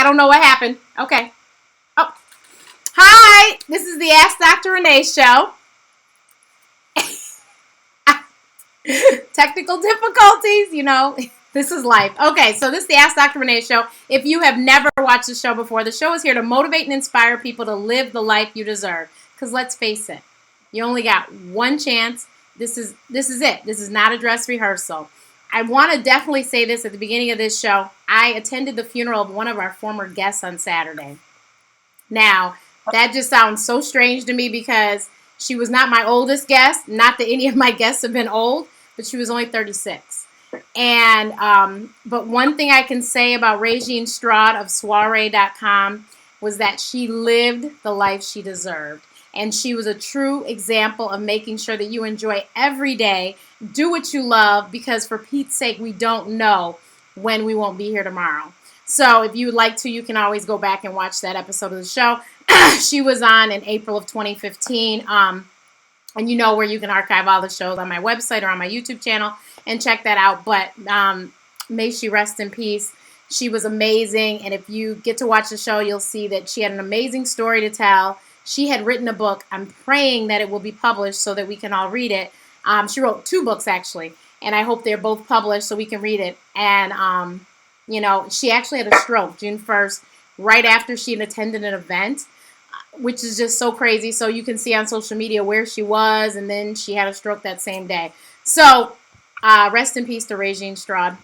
don't know what happened. Okay. Oh, hi. This is the Ask Dr. Renee show. Technical difficulties, this is life. Okay, so this is the Ask Dr. Renee show. If you have never watched the show before, the show is here to motivate and inspire people to live the life you deserve. Because let's face it, you only got one chance. This is it. This is not a dress rehearsal. I want to definitely say this at the beginning of this show. I attended the funeral of one of our former guests on Saturday. Now, that just sounds so strange to me because she was not my oldest guest. Not that any of my guests have been old, but she was only 36. And but one thing I can say about Regine Straude of Soiree.com was that she lived the life she deserved. And she was a true example of making sure that you enjoy every day, do what you love, because for Pete's sake, we don't know when we won't be here tomorrow. So if you would like to, you can always go back and watch that episode of the show. She was on in April of 2015. And you know where you can archive all the shows on my website or on my YouTube channel and check that out. But may she rest in peace. She was amazing. And if you get to watch the show, you'll see that she had an amazing story to tell. She had written a book. I'm praying that it will be published so that we can all read it. She wrote 2 books, actually. And I hope they're both published so we can read it. And, she actually had a stroke June 1st, right after she had attended an event, which is just so crazy. So you can see on social media where she was, and then she had a stroke that same day. So rest in peace to Regine Straude.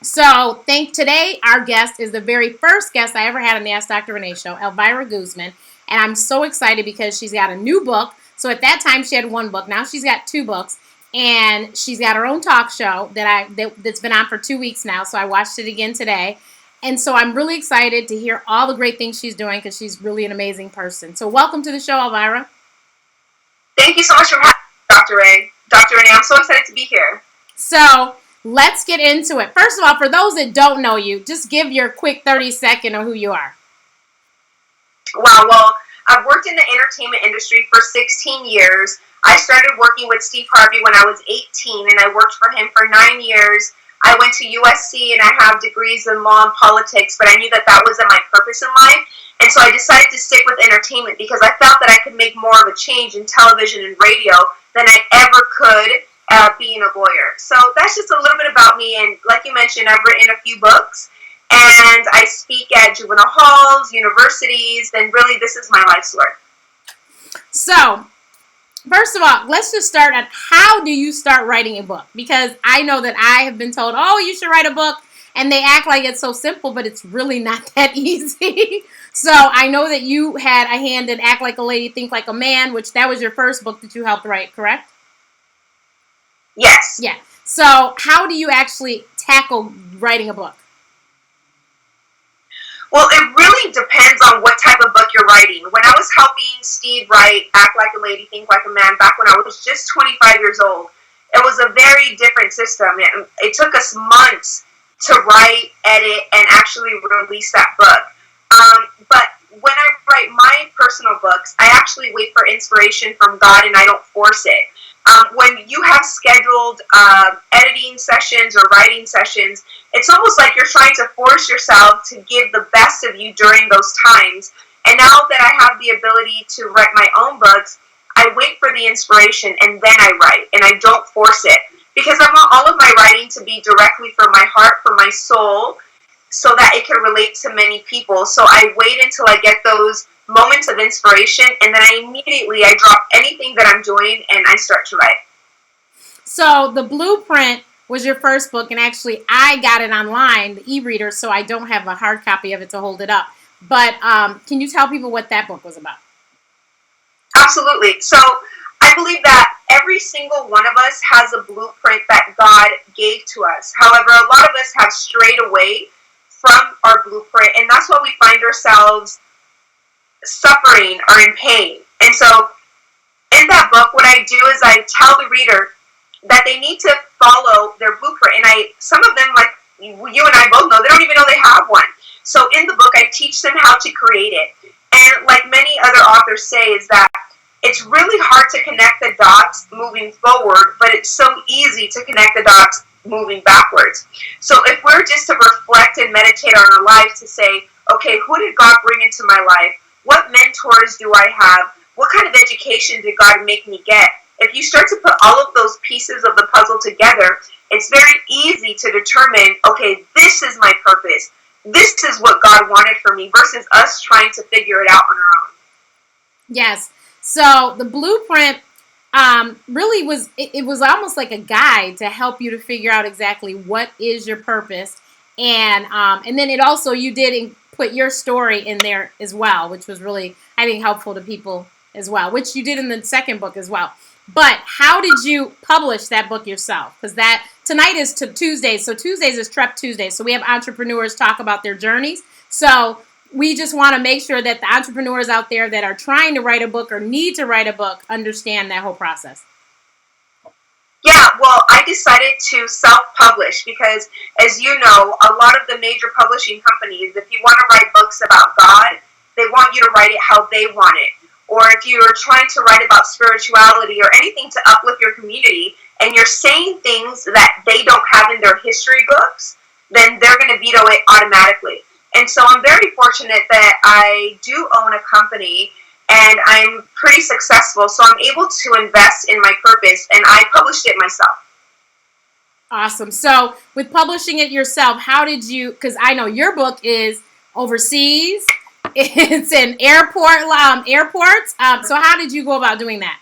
So today our guest is the very first guest I ever had on the Ask Dr. Renee show, Elvira Guzman. And I'm so excited because she's got a new book. So at that time she had 1 book. Now she's got 2 books. And she's got her own talk show that's been on for 2 weeks now. So I watched it again today. And so I'm really excited to hear all the great things she's doing because she's really an amazing person. So welcome to the show, Elvira. Thank you so much for having me, Dr. Ray. Dr. Renee, I'm so excited to be here. So let's get into it. First of all, for those that don't know you, just give your quick 30-second of who you are. Wow, well, I've worked in the entertainment industry for 16 years. I started working with Steve Harvey when I was 18, and I worked for him for 9 years. I went to USC, and I have degrees in law and politics, but I knew that wasn't my purpose in life. And so I decided to stick with entertainment because I felt that I could make more of a change in television and radio than I ever could being a lawyer. So that's just a little bit about me. And like you mentioned, I've written a few books, and I speak at juvenile halls, universities, and really this is my life's work. So, first of all, let's just start at how do you start writing a book? Because I know that I have been told, oh, you should write a book, and they act like it's so simple, but it's really not that easy. So I know that you had a hand in Act Like a Lady, Think Like a Man, which that was your first book that you helped write, correct? Yes. Yeah. So how do you actually tackle writing a book? Well, it really depends on what type of book you're writing. When I was helping Steve write Act Like a Lady, Think Like a Man back when I was just 25 years old, it was a very different system. It took us months to write, edit, and actually release that book. But when I write my personal books, I actually wait for inspiration from God and I don't force it. When you have scheduled editing sessions or writing sessions, it's almost like you're trying to force yourself to give the best of you during those times. And now that I have the ability to write my own books, I wait for the inspiration and then I write, and I don't force it. Because I want all of my writing to be directly from my heart, from my soul, so that it can relate to many people. So I wait until I get those moments of inspiration, and then I drop anything that I'm doing and I start to write. So The Blueprint was your first book, and actually I got it online, the e-reader, so I don't have a hard copy of it to hold it up. But can you tell people what that book was about? Absolutely. So I believe that every single one of us has a blueprint that God gave to us. However, a lot of us have strayed away from our blueprint, and that's why we find ourselves suffering or in pain. And so in that book, what I do is I tell the reader that they need to follow their blueprint. And some of them, like you and I both know, they don't even know they have one. So in the book, I teach them how to create it. And like many other authors say, is that it's really hard to connect the dots moving forward, but it's so easy to connect the dots moving backwards. So if we're just to reflect and meditate on our lives to say, okay, who did God bring into my life? What mentors do I have? What kind of education did God make me get? If you start to put all of those pieces of the puzzle together, it's very easy to determine, okay, this is my purpose. This is what God wanted for me, versus us trying to figure it out on our own. Yes. So the blueprint really was, it was almost like a guide to help you to figure out exactly what is your purpose. And then it also, you did put your story in there as well, which was really, I think, helpful to people as well, which you did in the second book as well. But how did you publish that book yourself? Because tonight is Tuesdays. So Tuesdays is Trep Tuesday. So we have entrepreneurs talk about their journeys. So we just want to make sure that the entrepreneurs out there that are trying to write a book or need to write a book understand that whole process. Yeah, well, I decided to self-publish because, as you know, a lot of the major publishing companies, if you want to write books about God, they want you to write it how they want it. Or if you're trying to write about spirituality or anything to uplift your community, and you're saying things that they don't have in their history books, then they're going to veto it automatically. And so I'm very fortunate that I do own a company, and I'm pretty successful, so I'm able to invest in my purpose, and I published it myself. Awesome. So with publishing it yourself, how did you, because I know your book is overseas, it's in airports. So how did you go about doing that?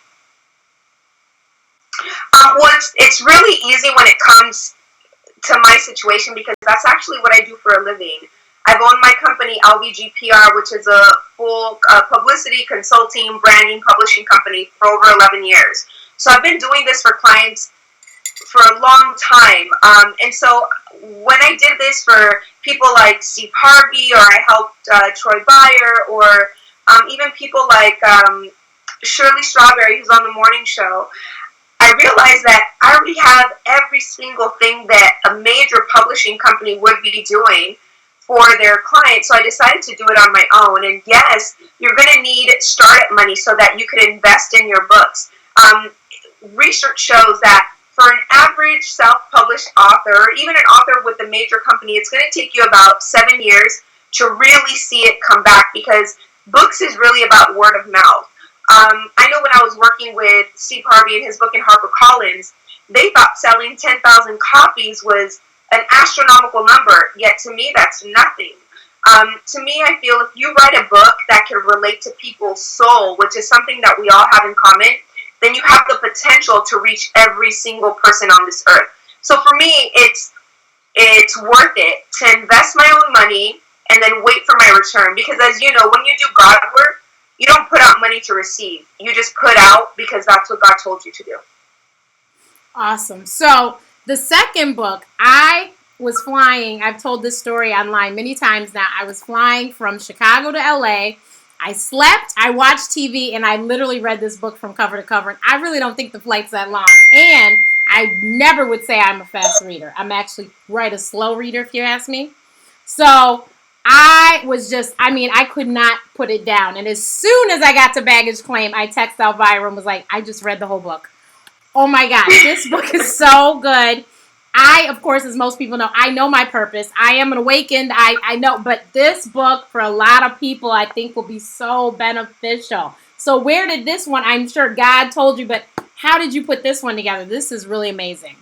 Well, it's really easy when it comes to my situation, because that's actually what I do for a living. I've owned my company, LVGPR, which is a full publicity, consulting, branding, publishing company for over 11 years. So I've been doing this for clients for a long time. And so when I did this for people like Steve Harvey, or I helped Troy Byer, or even people like Shirley Strawberry, who's on the morning show, I realized that I already have every single thing that a major publishing company would be doing for their clients. So I decided to do it on my own. And yes, you're going to need startup money so that you can invest in your books. Research shows that for an average self-published author, or even an author with a major company, it's going to take you about 7 years to really see it come back, because books is really about word of mouth. I know when I was working with Steve Harvey and his book in HarperCollins, they thought selling 10,000 copies was an astronomical number, yet to me that's nothing. To me, I feel if you write a book that can relate to people's soul, which is something that we all have in common, then you have the potential to reach every single person on this earth. So for me, it's worth it to invest my own money and then wait for my return. Because as you know, when you do God work, you don't put out money to receive. You just put out because that's what God told you to do. Awesome. So the second book, I was flying. I've told this story online many times now. I was flying from Chicago to LA. I slept, I watched TV, and I literally read this book from cover to cover. And I really don't think the flight's that long. And I never would say I'm a fast reader. I'm actually quite a slow reader, if you ask me. So I was I could not put it down. And as soon as I got to baggage claim, I texted Elvira and was like, I just read the whole book. Oh my gosh, this book is so good. I, of course, as most people know, I know my purpose. I am an awakened, I know, but this book for a lot of people, I think, will be so beneficial. So where did this one, I'm sure God told you, but how did you put this one together? This is really amazing.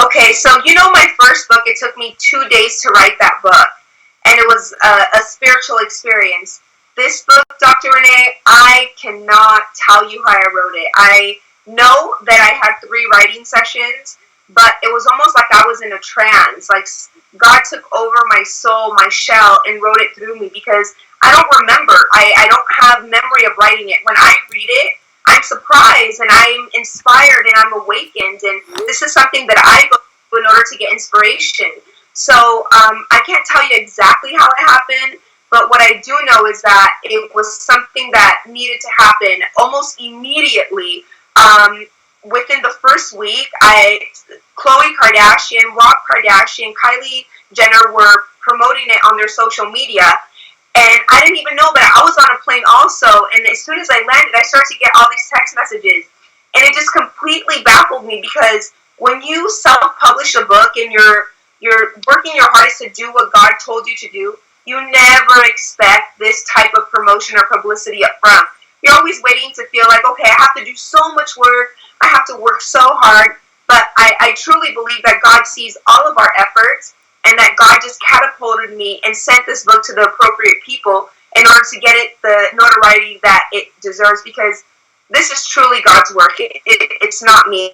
Okay, so you know my first book, it took me 2 days to write that book, and it was a spiritual experience. This book, Dr. Renee, I cannot tell you how I wrote it. I know that I had 3 writing sessions, but it was almost like I was in a trance. Like God took over my soul, my shell, and wrote it through me, because I don't remember. I don't have memory of writing it. When I read it, I'm surprised and I'm inspired and I'm awakened. And this is something that I go through in order to get inspiration. So I can't tell you exactly how it happened, but what I do know is that it was something that needed to happen almost immediately. Within the first week, Khloe Kardashian, Rob Kardashian, Kylie Jenner were promoting it on their social media, and I didn't even know, but I was on a plane also, and as soon as I landed, I started to get all these text messages, and it just completely baffled me, because when you self-publish a book and you're you're working your hardest to do what God told you to do, you never expect this type of promotion or publicity up front. You're always waiting to feel like, okay, I have to do so much work, I have to work so hard, but I truly believe that God sees all of our efforts, and that God just catapulted me and sent this book to the appropriate people in order to get it the notoriety that it deserves, because this is truly God's work. It's not me.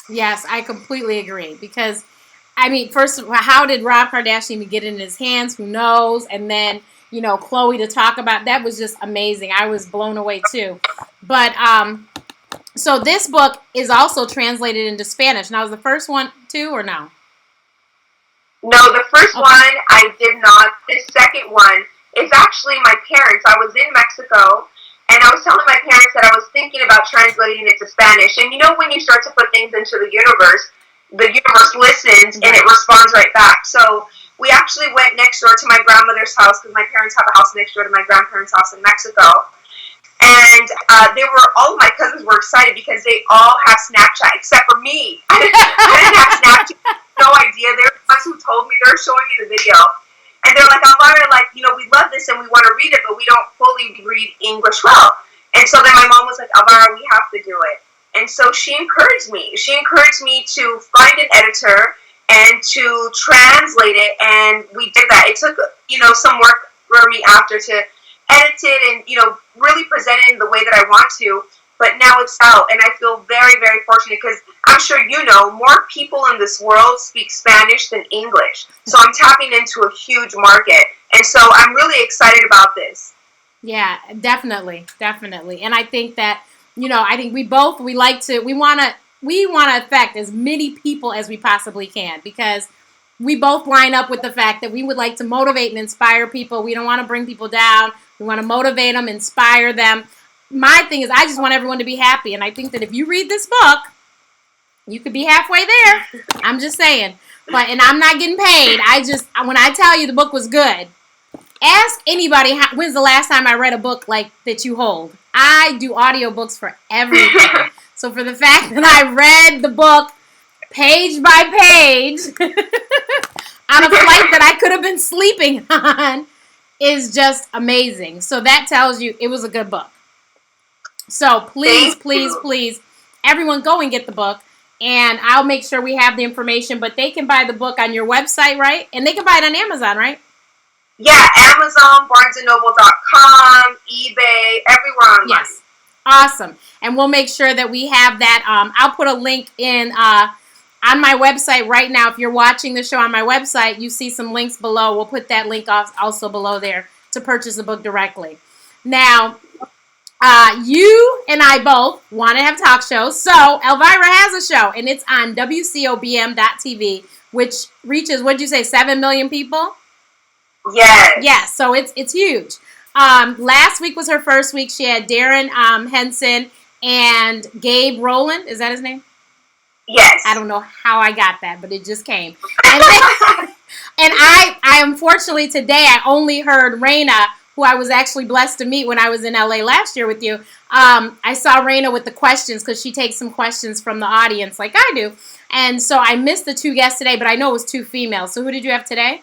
Yes, I completely agree. Because, I mean, first of all, how did Rob Kardashian even get in his hands? Who knows? And then, you know, Chloe to talk about, that was just amazing. I was blown away too. But, so this book is also translated into Spanish. Now, is the first one too, or no? No, the first one I did not. The second one is actually my parents. I was in Mexico, and I was telling my parents that I was thinking about translating it to Spanish. And you know, when you start to put things into the universe listens and it responds right back. So we actually went next door to my grandmother's house, because my parents have a house next door to my grandparents' house in Mexico. And all of my cousins were excited because they all have Snapchat except for me. I didn't have Snapchat. No idea. They're the ones who told me. They're showing me the video. And they're like, Elvira, like, you know, we love this and we want to read it, but we don't fully read English well. And so then my mom was like, Elvira, we have to do it. And so she encouraged me. She encouraged me to find an editor and to translate it. And we did that. It took, you know, some work for me after to edit it and, you know, really present it in the way that I want to. But now it's out, and I feel very, very fortunate, because I'm sure you know, more people in this world speak Spanish than English. So I'm tapping into a huge market. And so I'm really excited about this. Yeah, definitely. Definitely. And I think that, you know, I think we want to affect as many people as we possibly can, because we both line up with the fact that we would like to motivate and inspire people. We don't want to bring people down. We want to motivate them, inspire them. My thing is, I just want everyone to be happy. And I think that if you read this book, you could be halfway there. I'm just saying. And I'm not getting paid. When I tell you the book was good, ask anybody, when's the last time I read a book like that you hold? I do audiobooks for everything. So for the fact that I read the book page by page on a flight that I could have been sleeping on is just amazing. So that tells you it was a good book. So please, please, please, everyone go and get the book. And I'll make sure we have the information. But they can buy the book on your website, right? And they can buy it on Amazon, right? Yeah, Amazon, BarnesandNoble.com, eBay, everywhere online. Yes. Awesome. And we'll make sure that we have that. I'll put a link in on my website right now. If you're watching the show on my website, you see some links below. We'll put that link also below there to purchase the book directly. Now, you and I both want to have talk shows. So Elvira has a show, and it's on WCOBM.TV, which reaches, what'd you say, 7 million people? Yes. Yes, so it's huge. Last week was her first week. She had Darren Henson and Gabe Rowland. Is that his name? Yes. I don't know how I got that, but it just came. And, and I unfortunately today I only heard Raina, who I was actually blessed to meet when I was in LA last year with you. I saw Raina with the questions, because she takes some questions from the audience like I do. And so I missed the two guests today, but I know it was two females. So who did you have today?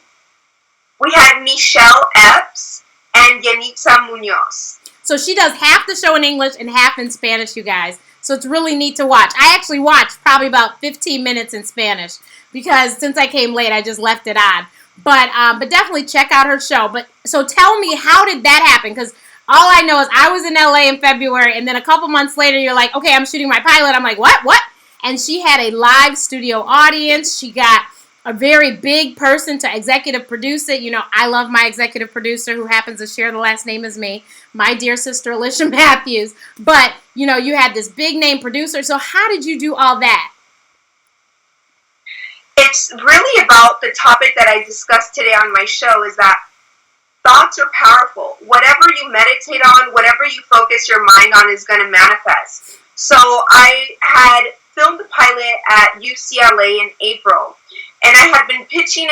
We had Michelle Epps and Yanitza Munoz. So she does half the show in English and half in Spanish, you guys. So it's really neat to watch. I actually watched probably about 15 minutes in Spanish, because since I came late, I just left it on. But definitely check out her show. But so tell me, how did that happen? Because all I know is I was in LA in February, and then a couple months later, you're like, okay, I'm shooting my pilot. I'm like, what? And she had a live studio audience. She got a very big person to executive produce it. You know, I love my executive producer, who happens to share the last name as me, my dear sister Alicia Matthews. But, you know, you had this big name producer. So how did you do all that? It's really about the topic that I discussed today on my show, is that thoughts are powerful. Whatever you meditate on, whatever you focus your mind on is going to manifest. So I had filmed the pilot at UCLA in April, and I had been pitching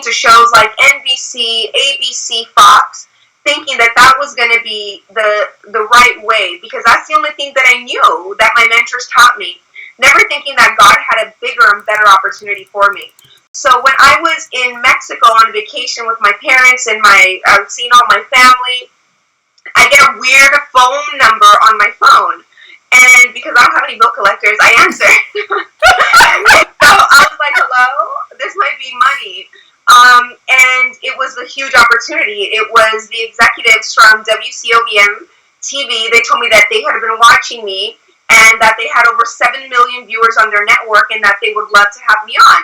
to shows like NBC, ABC, Fox, thinking that was going to be the right way, because that's the only thing that I knew, that my mentors taught me. never thinking that God had a bigger and better opportunity for me. So when I was in Mexico on vacation with my parents and seeing all my family, I get a weird phone number on my phone. And because I don't have any bill collectors, I answer. So I was like, hello, this might be money. And it was a huge opportunity. It was the executives from WCOBM TV. They told me that they had been watching me and that they had over 7 million viewers on their network and that they would love to have me on.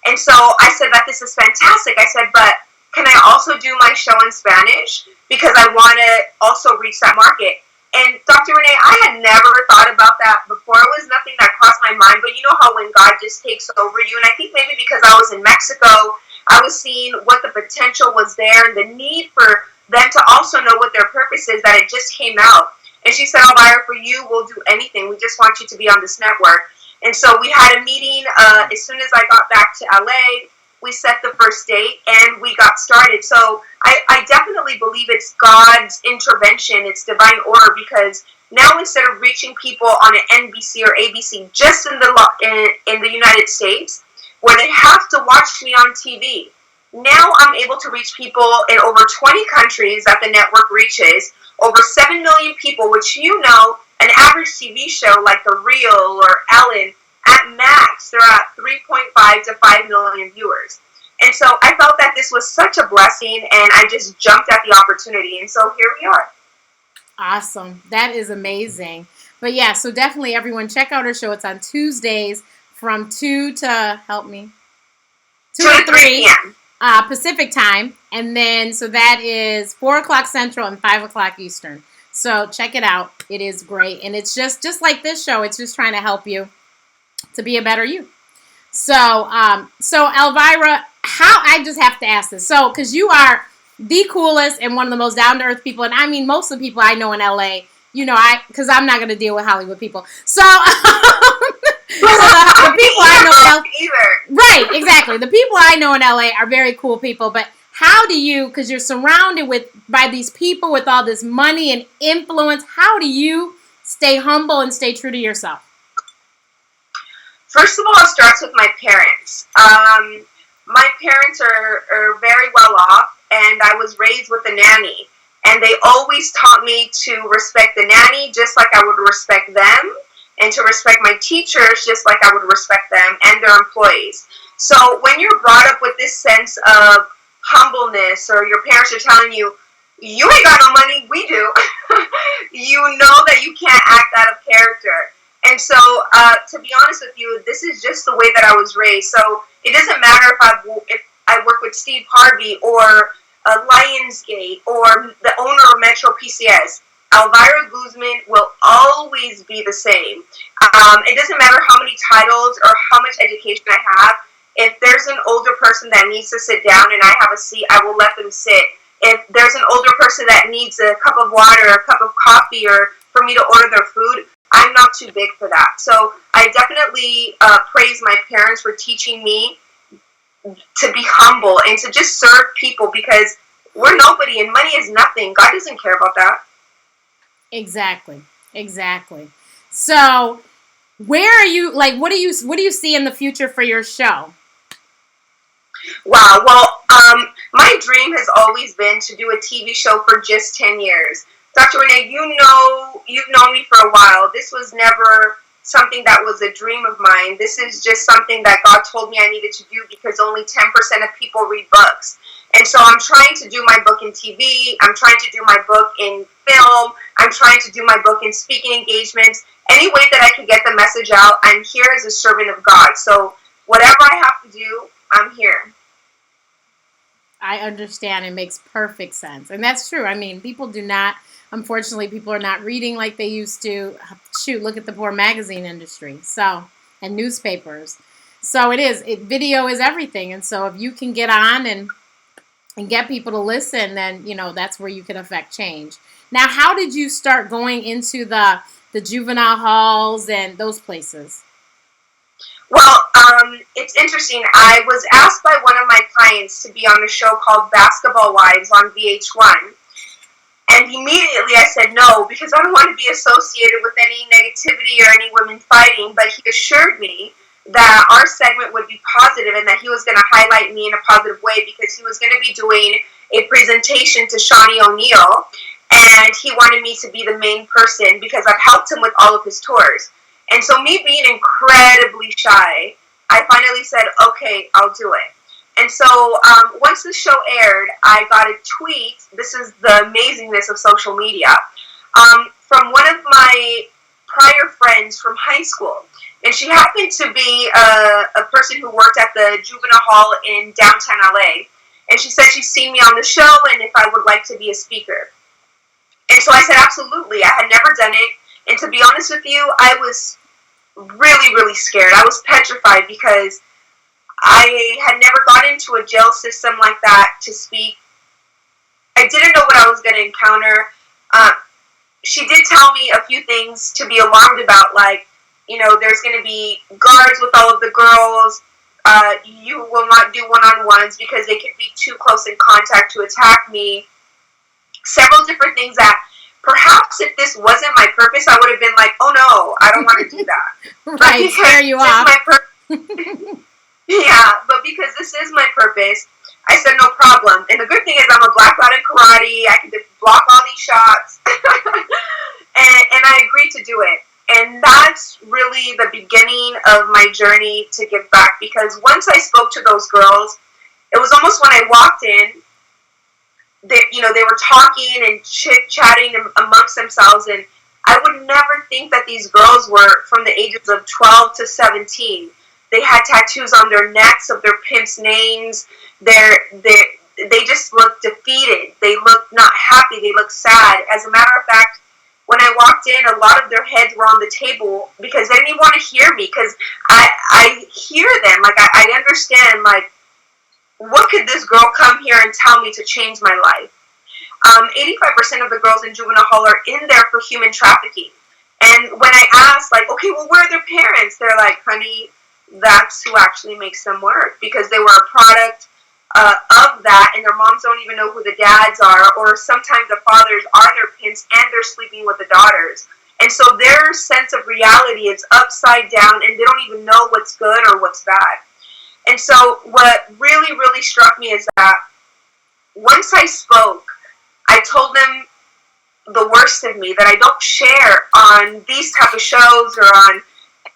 And so I said that this is fantastic. I said, but can I also do my show in Spanish? Because I want to also reach that market. And Dr. Renee, I had never thought about that before. It was nothing that crossed my mind. But you know how when God just takes over you, and I think maybe because I was in Mexico, I was seeing what the potential was there and the need for them to also know what their purpose is, that it just came out. And she said, Elvira, for you, we'll do anything. We just want you to be on this network. And so we had a meeting as soon as I got back to LA. We set the first date and we got started. So I definitely believe it's God's intervention, it's divine order, because now instead of reaching people on an NBC or ABC just in the United States, where they have to watch me on TV, now I'm able to reach people in over 20 countries that the network reaches, over 7 million people, which an average TV show like The Real or Ellen, at max, they're at 3.5 to 5 million viewers. And so I felt that this was such a blessing, and I just jumped at the opportunity. And so here we are. Awesome. That is amazing. But yeah, so definitely everyone check out her show. It's on Tuesdays from 2 to 3 p.m. Pacific time. And then, so that is 4 o'clock Central and 5 o'clock Eastern. So check it out. It is great. And it's just like this show. It's just trying to help you to be a better you. So Elvira, I just have to ask this. So, because you are the coolest and one of the most down-to-earth people, and I mean, most of the people I know in LA, because I'm not going to deal with Hollywood people. So, the people I know in LA, right, exactly. The people I know in LA are very cool people, but how do you, because you're surrounded by these people with all this money and influence, how do you stay humble and stay true to yourself? First of all, it starts with my parents. My parents are very well off, and I was raised with a nanny. And they always taught me to respect the nanny just like I would respect them, and to respect my teachers just like I would respect them and their employees. So when you're brought up with this sense of humbleness, or your parents are telling you, you ain't got no money, we do, you know that you can't act out of character. And so, to be honest with you, this is just the way that I was raised. So it doesn't matter if I work with Steve Harvey or Lionsgate or the owner of Metro PCS. Elvira Guzman will always be the same. It doesn't matter how many titles or how much education I have. If there's an older person that needs to sit down and I have a seat, I will let them sit. If there's an older person that needs a cup of water or a cup of coffee, or for me to order their food, I'm not too big for that. So I definitely praise my parents for teaching me to be humble and to just serve people, because we're nobody and money is nothing. God doesn't care about that. Exactly. So where are you, what do you see in the future for your show? Wow. Well, my dream has always been to do a TV show for just 10 years. Dr. Renee, you've known me for a while. This was never something that was a dream of mine. This is just something that God told me I needed to do, because only 10% of people read books. And so I'm trying to do my book in TV. I'm trying to do my book in film. I'm trying to do my book in speaking engagements. Any way that I can get the message out, I'm here as a servant of God. So whatever I have to do, I'm here. I understand. It makes perfect sense. And that's true. I mean, unfortunately, people are not reading like they used to. Shoot, look at the poor magazine industry. And newspapers. So video is everything. And so if you can get on and get people to listen, then, that's where you can affect change. Now, how did you start going into the juvenile halls and those places? Well, it's interesting. I was asked by one of my clients to be on a show called Basketball Wives on VH1. And And immediately I said no, because I don't want to be associated with any negativity or any women fighting. But he assured me that our segment would be positive and that he was going to highlight me in a positive way, because he was going to be doing a presentation to Shawnee O'Neal, and he wanted me to be the main person because I've helped him with all of his tours. And so, me being incredibly shy, I finally said, okay, I'll do it. And so once the show aired, I got a tweet. This is the amazingness of social media, from one of my prior friends from high school. And she happened to be a person who worked at the juvenile hall in downtown LA. And she said she's seen me on the show and if I would like to be a speaker. And so I said, absolutely. I had never done it. And to be honest with you, I was really, really scared. I was petrified because I had never gone into a jail system like that to speak. I didn't know what I was going to encounter. She did tell me a few things to be alarmed about, like, you know, there's going to be guards with all of the girls. You will not do one-on-ones because they could be too close in contact to attack me. Several different things that perhaps if this wasn't my purpose, I would have been like, oh no, I don't want to do that. Right, scare you off. Yeah, but because this is my purpose, I said no problem. And the good thing is I'm a black belt in karate. I can just block all these shots. and I agreed to do it. And that's really the beginning of my journey to give back. Because once I spoke to those girls, it was almost when I walked in, they were talking and chit-chatting amongst themselves. And I would never think that these girls were from the ages of 12 to 17. They had tattoos on their necks of their pimps' names. They just looked defeated. They looked not happy. They looked sad. As a matter of fact, when I walked in, a lot of their heads were on the table because they didn't even want to hear me, because I hear them. Like, I understand, like, what could this girl come here and tell me to change my life? 85% of the girls in juvenile hall are in there for human trafficking. And when I asked, like, okay, well, where are their parents? They're like, honey, that's who actually makes them work, because they were a product of that, and their moms don't even know who the dads are, or sometimes the fathers are their pimps and they're sleeping with the daughters. And so their sense of reality is upside down, and they don't even know what's good or what's bad. And so what really, really struck me is that once I spoke, I told them the worst of me that I don't share on these type of shows or on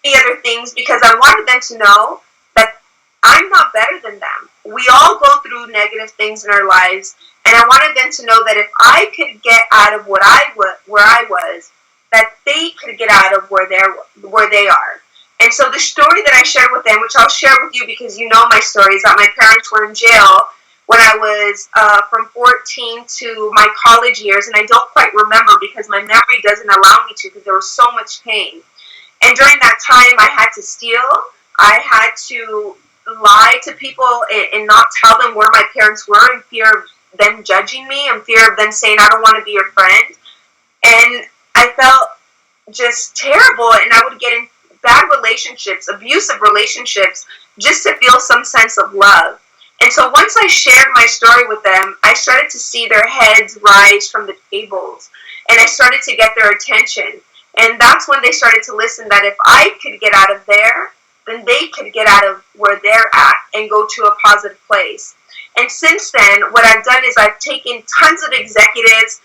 any other things, because I wanted them to know that I'm not better than them. We all go through negative things in our lives, and I wanted them to know that if I could get out of where I was, that they could get out of where they are. And so the story that I shared with them, which I'll share with you because you know my story, is that my parents were in jail when I was from 14 to my college years, and I don't quite remember because my memory doesn't allow me to, because there was so much pain. And during that time, I had to steal. I had to lie to people and not tell them where my parents were, in fear of them judging me, in fear of them saying, I don't want to be your friend. And I felt just terrible, and I would get in bad relationships, abusive relationships, just to feel some sense of love. And so once I shared my story with them, I started to see their heads rise from the tables, and I started to get their attention. And that's when they started to listen, that if I could get out of there, then they could get out of where they're at and go to a positive place. And since then, what I've done is I've taken tons of executives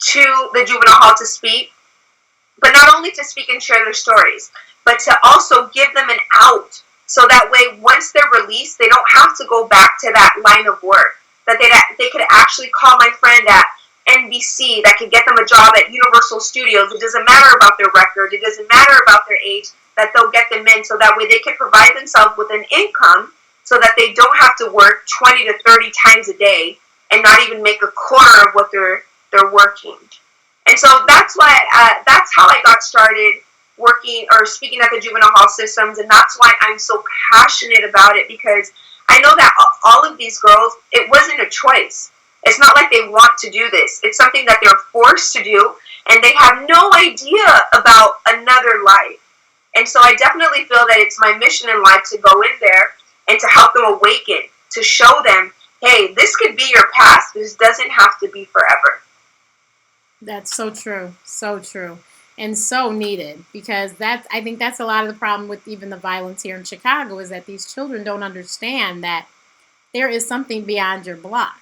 to the juvenile hall to speak, but not only to speak and share their stories, but to also give them an out, so that way once they're released, they don't have to go back to that line of work, that they could actually call my friend at NBC that could get them a job at Universal Studios. It doesn't matter about their record. It doesn't matter about their age, that they'll get them in, so that way they can provide themselves with an income, so that they don't have to work 20 to 30 times a day and not even make a quarter of what they're working. And so that's why that's how I got started working or speaking at the juvenile hall systems, and that's why I'm so passionate about it, because I know that all of these girls, it wasn't a choice. It's not like they want to do this. It's something that they're forced to do, and they have no idea about another life. And so I definitely feel that it's my mission in life to go in there and to help them awaken, to show them, hey, this could be your past. This doesn't have to be forever. That's so true. So true. And so needed, because I think that's a lot of the problem with even the violence here in Chicago, is that these children don't understand that there is something beyond your block.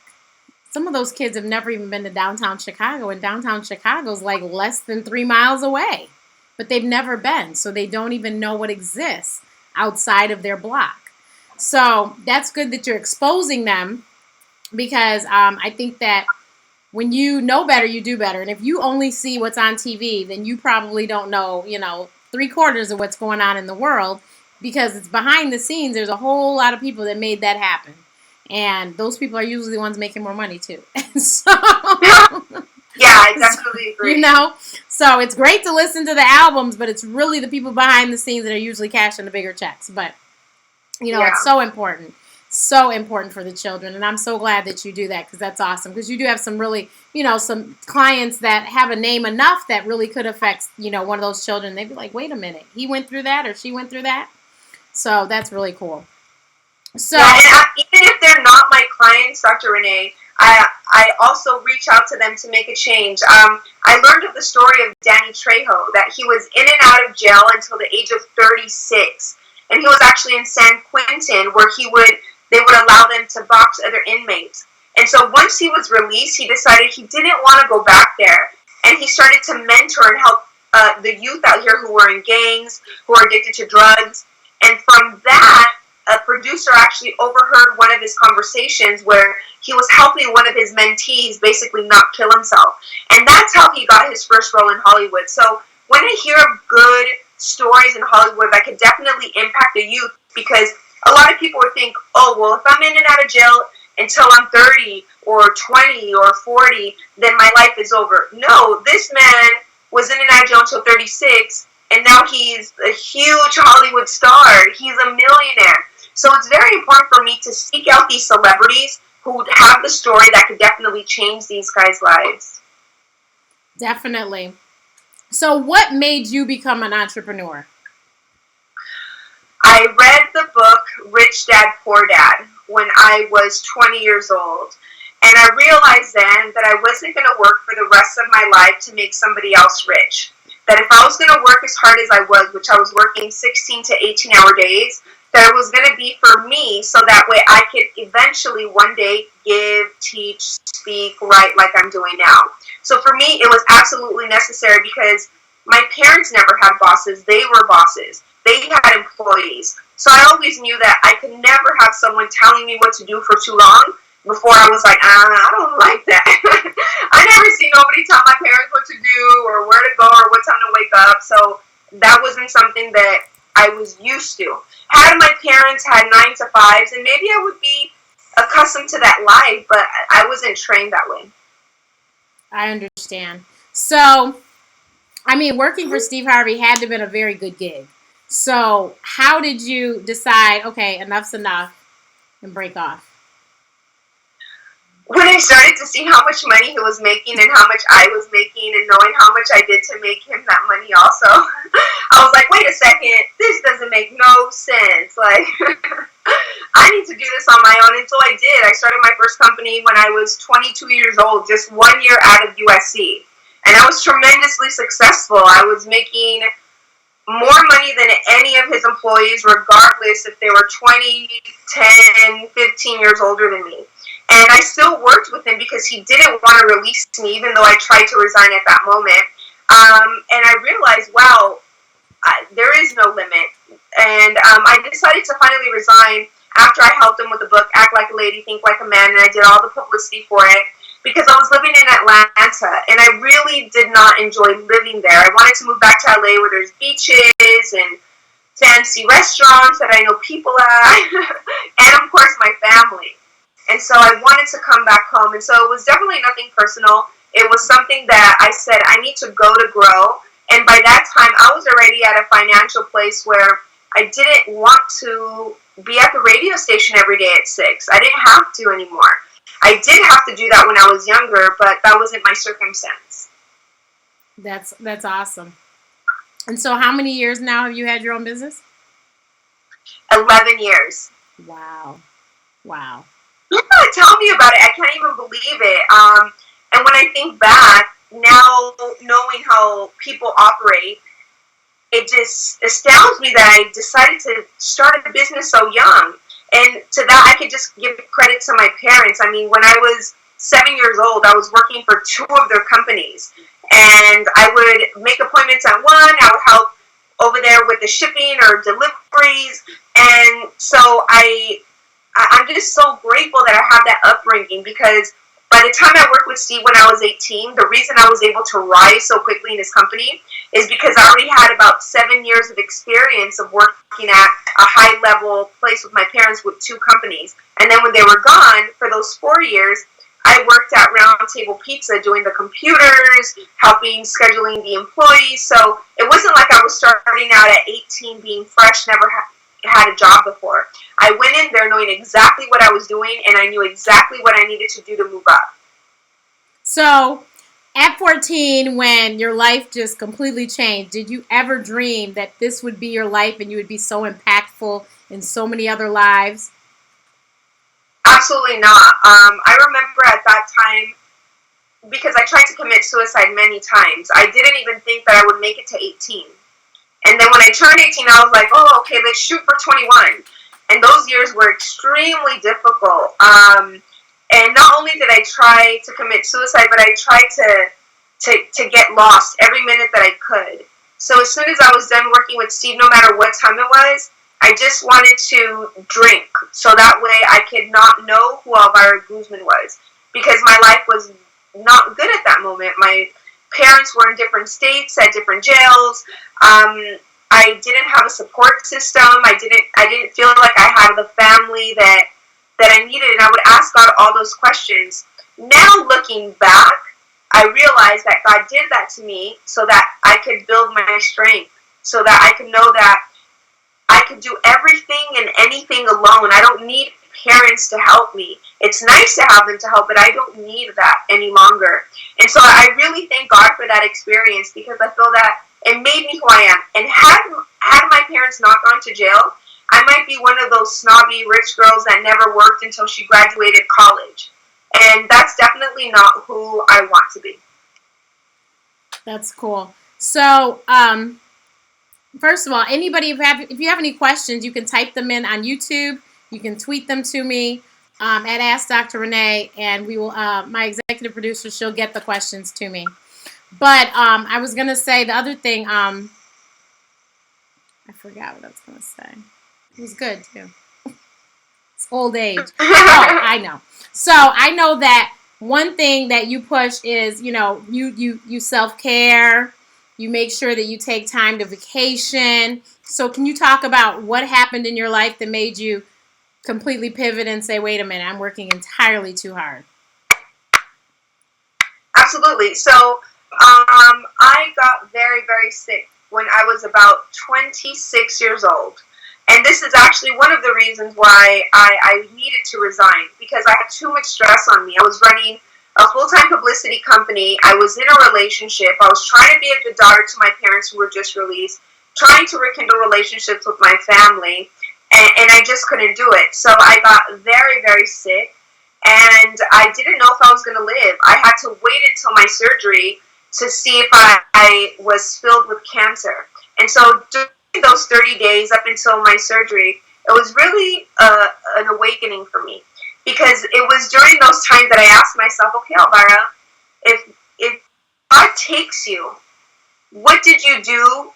Some of those kids have never even been to downtown Chicago, and downtown Chicago is like less than 3 miles away, but they've never been. So they don't even know what exists outside of their block. So that's good that you're exposing them, because I think that when you know better, you do better. And if you only see what's on TV, then you probably don't know, 3/4 of what's going on in the world, because it's behind the scenes. There's a whole lot of people that made that happen. And those people are usually the ones making more money too. So, yeah, I definitely agree. So it's great to listen to the albums, but it's really the people behind the scenes that are usually cashing the bigger checks. But, it's so important. So important for the children. And I'm so glad that you do that, because that's awesome. Because you do have some really, some clients that have a name enough that really could affect, one of those children. They'd be like, wait a minute, he went through that, or she went through that. So that's really cool. So, yeah, and even if they're not my clients, Dr. Renee, I also reach out to them to make a change. I learned of the story of Danny Trejo, that he was in and out of jail until the age of 36. And he was actually in San Quentin, where they would allow them to box other inmates. And so once he was released, he decided he didn't want to go back there. And he started to mentor and help the youth out here who were in gangs, who are addicted to drugs. And from that, a producer actually overheard one of his conversations where he was helping one of his mentees basically not kill himself. And that's how he got his first role in Hollywood. So when I hear of good stories in Hollywood that could definitely impact the youth, because a lot of people would think, oh, well, if I'm in and out of jail until I'm 30 or 20 or 40, then my life is over. No, this man was in and out of jail until 36, and now he's a huge Hollywood star. He's a millionaire. So it's very important for me to seek out these celebrities who have the story that could definitely change these guys' lives. Definitely. So what made you become an entrepreneur? I read the book Rich Dad, Poor Dad when I was 20 years old. And I realized then that I wasn't going to work for the rest of my life to make somebody else rich. That if I was going to work as hard as I was, which I was working 16 to 18-hour days, that it was going to be for me, so that way I could eventually one day give, teach, speak, write like I'm doing now. So for me, it was absolutely necessary, because my parents never had bosses. They were bosses. They had employees. So I always knew that I could never have someone telling me what to do for too long before I was like, I don't like that. I never seen nobody tell my parents what to do or where to go or what time to wake up. So that wasn't something that I was used to. Had my parents had 9 to 5s, and maybe I would be accustomed to that life, but I wasn't trained that way. I understand. So, working for Steve Harvey had to have been a very good gig. So how did you decide, okay, enough's enough, and break off? When I started to see how much money he was making and how much I was making, and knowing how much I did to make him that money also, I was like, wait a second, this doesn't make no sense. Like, I need to do this on my own. And so I did. I started my first company when I was 22 years old, just 1 year out of USC. And I was tremendously successful. I was making more money than any of his employees, regardless if they were 20, 10, 15 years older than me. And I still worked with him because he didn't want to release me, even though I tried to resign at that moment. And I realized, wow, there is no limit. And I decided to finally resign after I helped him with the book, Act Like a Lady, Think Like a Man, and I did all the publicity for it, because I was living in Atlanta, and I really did not enjoy living there. I wanted to move back to LA, where there's beaches and fancy restaurants that I know people at, and of course my family. And so I wanted to come back home, and so it was definitely nothing personal. It was something that I said I need to go to grow, and by that time I was already at a financial place where I didn't want to be at the radio station every day at 6. I didn't have to anymore. I did have to do that when I was younger, but that wasn't my circumstance. That's awesome. And so how many years now have you had your own business? 11 years. Wow. Yeah, tell me about it. I can't even believe it. And when I think back, now knowing how people operate, it just astounds me that I decided to start a business so young. And to that, I could just give credit to my parents. I mean, when I was 7 years old, I was working for two of their companies. And I would make appointments at one. I would help over there with the shipping or deliveries. And so I'm just so grateful that I have that upbringing, because by the time I worked with Steve when I was 18, the reason I was able to rise so quickly in his company is because I already had about 7 years of experience of working at a high-level place with my parents with two companies. And then when they were gone, for those 4 years, I worked at Round Table Pizza doing the computers, helping scheduling the employees. So it wasn't like I was starting out at 18 being fresh, never had a job before. I went in there knowing exactly what I was doing, and I knew exactly what I needed to do to move up. So at 14, when your life just completely changed, did you ever dream that this would be your life and you would be so impactful in so many other lives? Absolutely not. I remember at that time, because I tried to commit suicide many times, I didn't even think that I would make it to 18. And then when I turned 18, I was like, oh, okay, let's shoot for 21. And those years were extremely difficult. And not only did I try to commit suicide, but I tried to get lost every minute that I could. So as soon as I was done working with Steve, no matter what time it was, I just wanted to drink. So that way I could not know who Elvira Guzman was. Because my life was not good at that moment. My parents were in different states, at different jails. I didn't have a support system. I didn't feel like I had the family that I needed, and I would ask God all those questions. Now looking back, I realized that God did that to me so that I could build my strength, so that I could know that I could do everything and anything alone. I don't need parents to help me. It's nice to have them to help, but I don't need that any longer. And so I really thank God for that experience, because I feel that it made me who I am. And had my parents not gone to jail, I might be one of those snobby rich girls that never worked until she graduated college. And that's definitely not who I want to be. That's cool. So, first of all, anybody, if you have any questions, you can type them in on YouTube. You can tweet them to me at Ask Dr. Renee, and we will. My executive producer, she'll get the questions to me. But I was gonna say the other thing. I forgot what I was gonna say. It was good too. It's old age. Oh, I know. So I know that one thing that you push is, you self-care. You make sure that you take time to vacation. So can you talk about what happened in your life that made you completely pivot and say, wait a minute, I'm working entirely too hard? Absolutely. So I got very, very sick when I was about 26 years old. And this is actually one of the reasons why I needed to resign, because I had too much stress on me. I was running a full-time publicity company. I was in a relationship. I was trying to be a good daughter to my parents who were just released, trying to rekindle relationships with my family, and I just couldn't do it. So I got very, very sick, and I didn't know if I was going to live. I had to wait until my surgery to see if I was filled with cancer. And so during those 30 days up until my surgery, it was really an awakening for me, because it was during those times that I asked myself, okay, Elvira, if God takes you, what did you do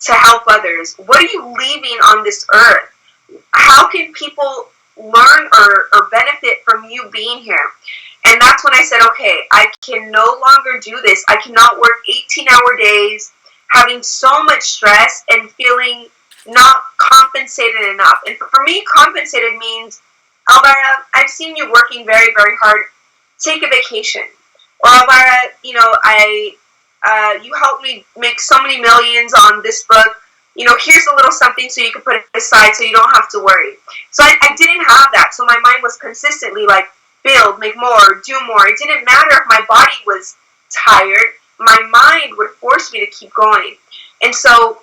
to help others? What are you leaving on this earth? How can people learn or benefit from you being here? And that's when I said, okay, I can no longer do this. I cannot work 18-hour days, having so much stress and feeling not compensated enough. And for me, compensated means, Elvira, I've seen you working very, very hard. Take a vacation. Or Elvira, you helped me make so many millions on this book. Here's a little something so you can put it aside so you don't have to worry. So I didn't have that. So my mind was consistently like, build, make more, do more. It didn't matter if my body was tired. My mind would force me to keep going. And so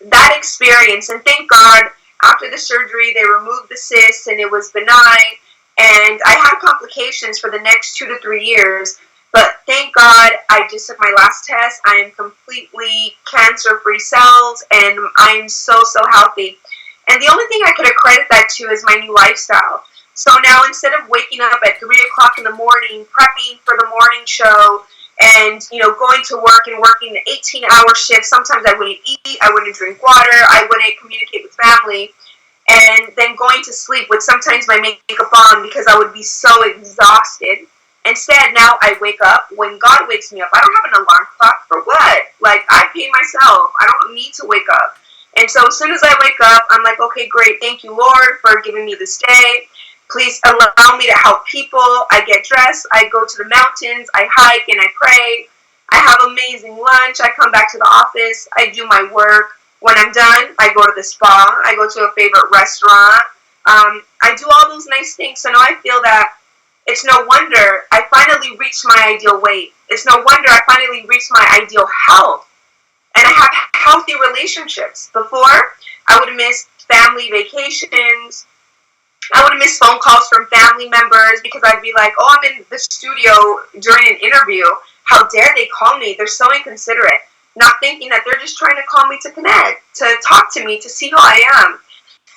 that experience, and thank God, after the surgery, they removed the cyst and it was benign. And I had complications for the next 2 to 3 years. But thank God I just took my last test. I am completely cancer-free cells, and I'm so healthy. And the only thing I could accredit that to is my new lifestyle. So now instead of waking up at 3 o'clock in the morning, prepping for the morning show, and going to work and working 18-hour shifts, sometimes I wouldn't eat, I wouldn't drink water, I wouldn't communicate with family, and then going to sleep with sometimes my makeup on because I would be so exhausted. Instead, now I wake up when God wakes me up. I don't have an alarm clock for what? Like, I pay myself. I don't need to wake up. And so as soon as I wake up, I'm like, okay, great. Thank you, Lord, for giving me this day. Please allow me to help people. I get dressed. I go to the mountains. I hike and I pray. I have amazing lunch. I come back to the office. I do my work. When I'm done, I go to the spa. I go to a favorite restaurant. I do all those nice things. So now I feel that it's no wonder I finally reached my ideal weight. It's no wonder I finally reached my ideal health. And I have healthy relationships. Before, I would miss family vacations. I would miss phone calls from family members because I'd be like, oh, I'm in the studio during an interview. How dare they call me? They're so inconsiderate. Not thinking that they're just trying to call me to connect, to talk to me, to see who I am.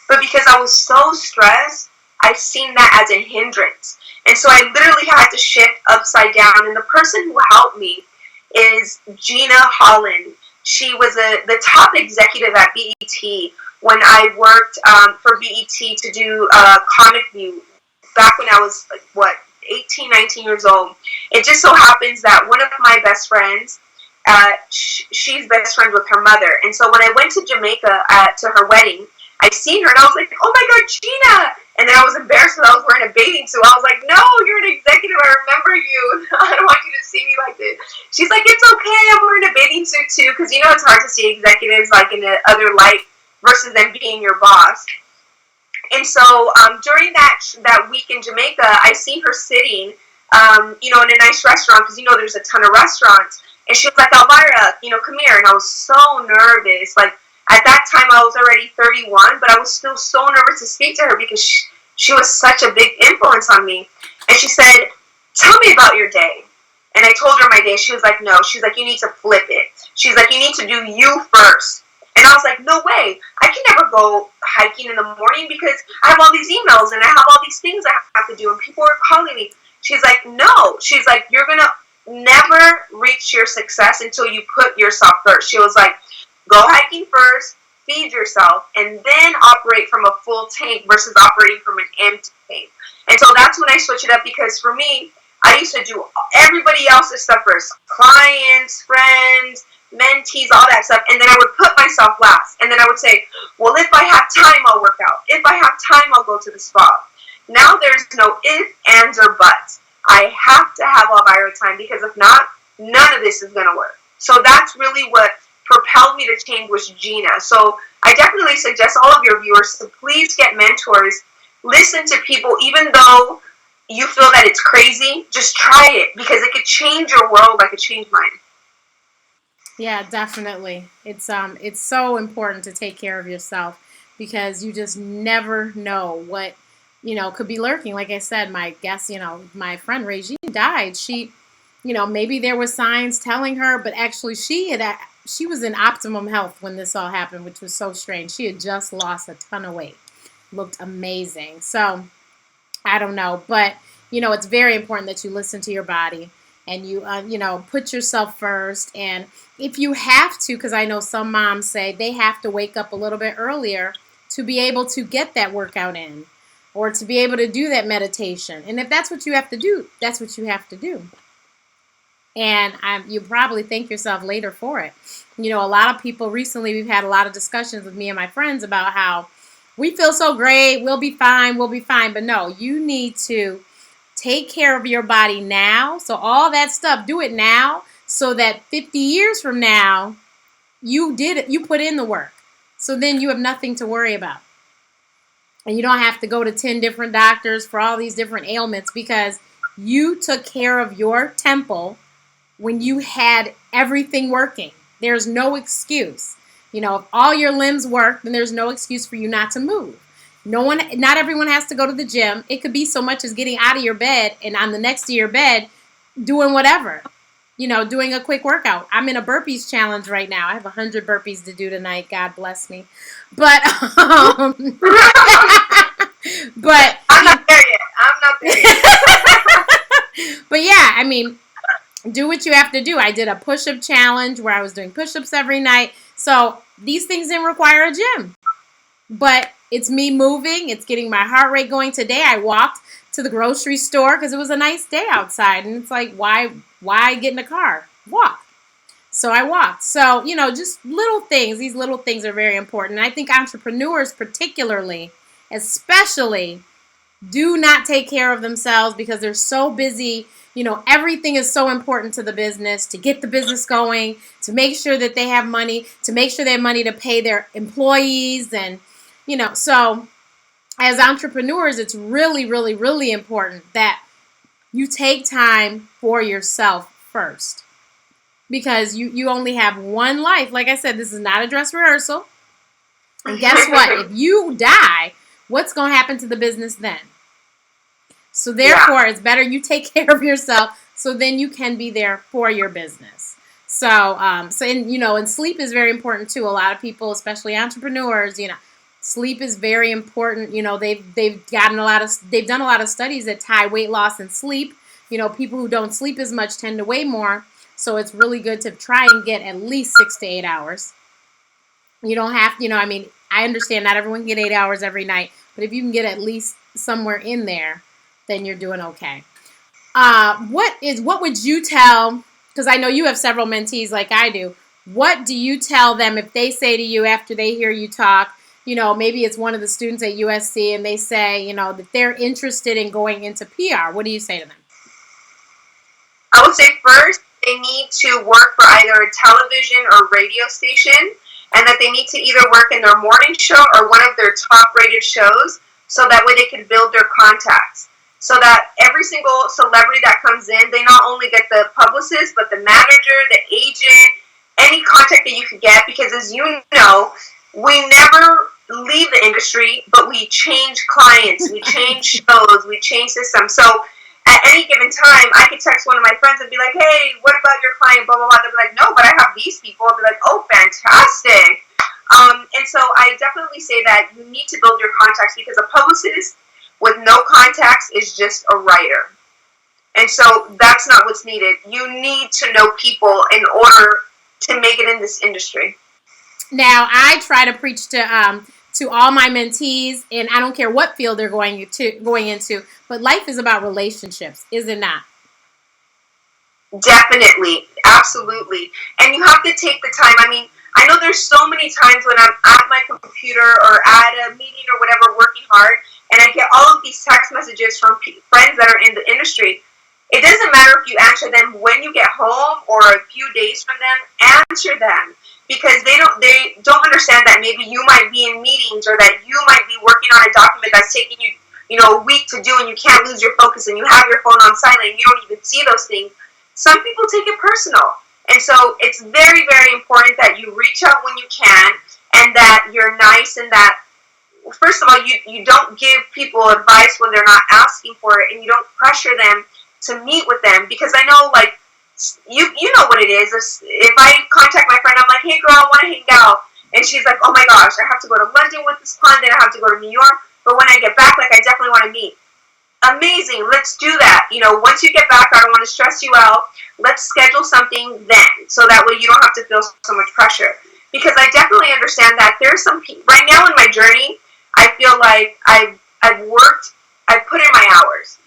But because I was so stressed, I've seen that as a hindrance. And so I literally had to shift upside down. And the person who helped me is Gina Holland. She was the top executive at BET when I worked for BET to do Comic View back when I was, 18, 19 years old. It just so happens that one of my best friends, she's best friends with her mother. And so when I went to Jamaica to her wedding, I seen her and I was like, oh my God, Gina! And then I was embarrassed because I was wearing a bathing suit. I was like, no, you're an executive. I remember you. I don't want you to see me like this. She's like, it's okay. I'm wearing a bathing suit too. Because it's hard to see executives like in the other light versus them being your boss. And so during that week in Jamaica, I seen her sitting, in a nice restaurant because, there's a ton of restaurants. And she was like, Elvira, come here. And I was so nervous. Like, at that time, I was already 31, but I was still so nervous to speak to her because she was such a big influence on me. And she said, tell me about your day. And I told her my day. She was like, no. She's like, you need to flip it. She's like, you need to do you first. And I was like, no way. I can never go hiking in the morning because I have all these emails and I have all these things I have to do and people are calling me. She's like, no. She's like, you're going to never reach your success until you put yourself first. She was like, go hiking first, feed yourself, and then operate from a full tank versus operating from an empty tank. And so that's when I switch it up because for me, I used to do everybody else's stuff first. Clients, friends, mentees, all that stuff. And then I would put myself last. And then I would say, well, if I have time, I'll work out. If I have time, I'll go to the spa. Now there's no ifs, ands, or buts. I have to have Elvira time because if not, none of this is going to work. So that's really what propelled me to change was Gina. So I definitely suggest all of your viewers to please get mentors. Listen to people, even though you feel that it's crazy, just try it because it could change your world like it changed mine. Yeah, definitely. It's so important to take care of yourself because you just never know what, could be lurking. Like I said, my guest, my friend Regine died. She, maybe there were signs telling her, but actually she was in optimum health when this all happened, which was so strange. She had just lost a ton of weight. Looked amazing. So, I don't know. But, it's very important that you listen to your body and you, put yourself first. And if you have to, because I know some moms say they have to wake up a little bit earlier to be able to get that workout in or to be able to do that meditation. And if that's what you have to do, that's what you have to do. And you probably thank yourself later for it. A lot of people recently, we've had a lot of discussions with me and my friends about how we feel so great, we'll be fine. But no, you need to take care of your body now. So all that stuff, do it now so that 50 years from now, you put in the work. So then you have nothing to worry about. And you don't have to go to 10 different doctors for all these different ailments because you took care of your temple when you had everything working. There's no excuse. If all your limbs work, then there's no excuse for you not to move. Not everyone has to go to the gym. It could be so much as getting out of your bed and on the next to your bed, doing whatever, doing a quick workout. I'm in a burpees challenge right now. I have 100 burpees to do tonight. God bless me. But, but I'm not there yet. But yeah, I mean, do what you have to do. I did a push-up challenge where I was doing push-ups every night. So these things didn't require a gym. But it's me moving. It's getting my heart rate going. Today I walked to the grocery store because it was a nice day outside. And it's like, why get in a car? Walk. So I walked. So, just little things. These little things are very important. And I think entrepreneurs particularly, especially, do not take care of themselves because they're so busy. Everything is so important to the business, to get the business going, to make sure that they have money, to make sure they have money to pay their employees. And, so as entrepreneurs, it's really, really, really important that you take time for yourself first. Because you only have one life. Like I said, this is not a dress rehearsal. And guess what? If you die, what's going to happen to the business then? So therefore, it's better you take care of yourself so then you can be there for your business. And sleep is very important too. A lot of people, especially entrepreneurs, sleep is very important. They've done a lot of studies that tie weight loss and sleep. People who don't sleep as much tend to weigh more. So it's really good to try and get at least 6 to 8 hours. You don't have, I understand not everyone can get 8 hours every night, but if you can get at least somewhere in there, then you're doing okay. What would you tell, because I know you have several mentees like I do, what do you tell them if they say to you after they hear you talk, maybe it's one of the students at USC and they say, that they're interested in going into PR. What do you say to them? I would say first, they need to work for either a television or radio station, and that they need to either work in their morning show or one of their top-rated shows, so that way they can build their contacts. So that every single celebrity that comes in, they not only get the publicist, but the manager, the agent, any contact that you could get, because as you know, we never leave the industry, but we change clients, we change shows, we change systems. So at any given time, I could text one of my friends and be like, hey, what about your client, blah, blah, blah. They'll be like, no, but I have these people. I'll be like, oh, fantastic. And so I definitely say that you need to build your contacts, because a publicist with no contacts is just a writer. And so that's not what's needed. You need to know people in order to make it in this industry. Now, I try to preach to all my mentees, and I don't care what field they're going into, but life is about relationships, is it not? Definitely. Absolutely. And you have to take the time. I mean, I know there's so many times when I'm at my computer or at a meeting or whatever working hard, and I get all of these text messages from friends that are in the industry. It doesn't matter if you answer them when you get home or a few days from them, answer them. Because they don't understand that maybe you might be in meetings, or that you might be working on a document that's taking you, a week to do, and you can't lose your focus, and you have your phone on silent, and you don't even see those things. Some people take it personal. And so it's very, very important that you reach out when you can, and that you're nice, and that, first of all, you don't give people advice when they're not asking for it, and you don't pressure them to meet with them. Because I know, like, you know what it is. If I contact my friend, I'm like, hey girl, I want to hang out. And she's like, oh my gosh, I have to go to London with this client, then I have to go to New York. But when I get back, like, I definitely want to meet. Amazing, let's do that. Once you get back, I don't want to stress you out. Let's schedule something then, so that way you don't have to feel so much pressure. Because I definitely understand that there's some people, right now in my journey, I feel like I've put in my hours.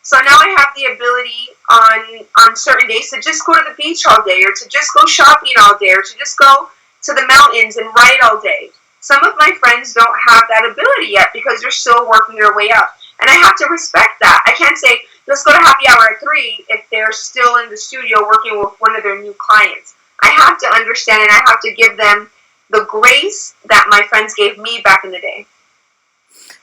So now I have the ability on certain days to just go to the beach all day, or to just go shopping all day, or to just go to the mountains and write all day. Some of my friends don't have that ability yet because they're still working their way up. And I have to respect that. I can't say, let's go to happy hour at 3 if they're still in the studio working with one of their new clients. I have to understand, and I have to give them the grace that my friends gave me back in the day.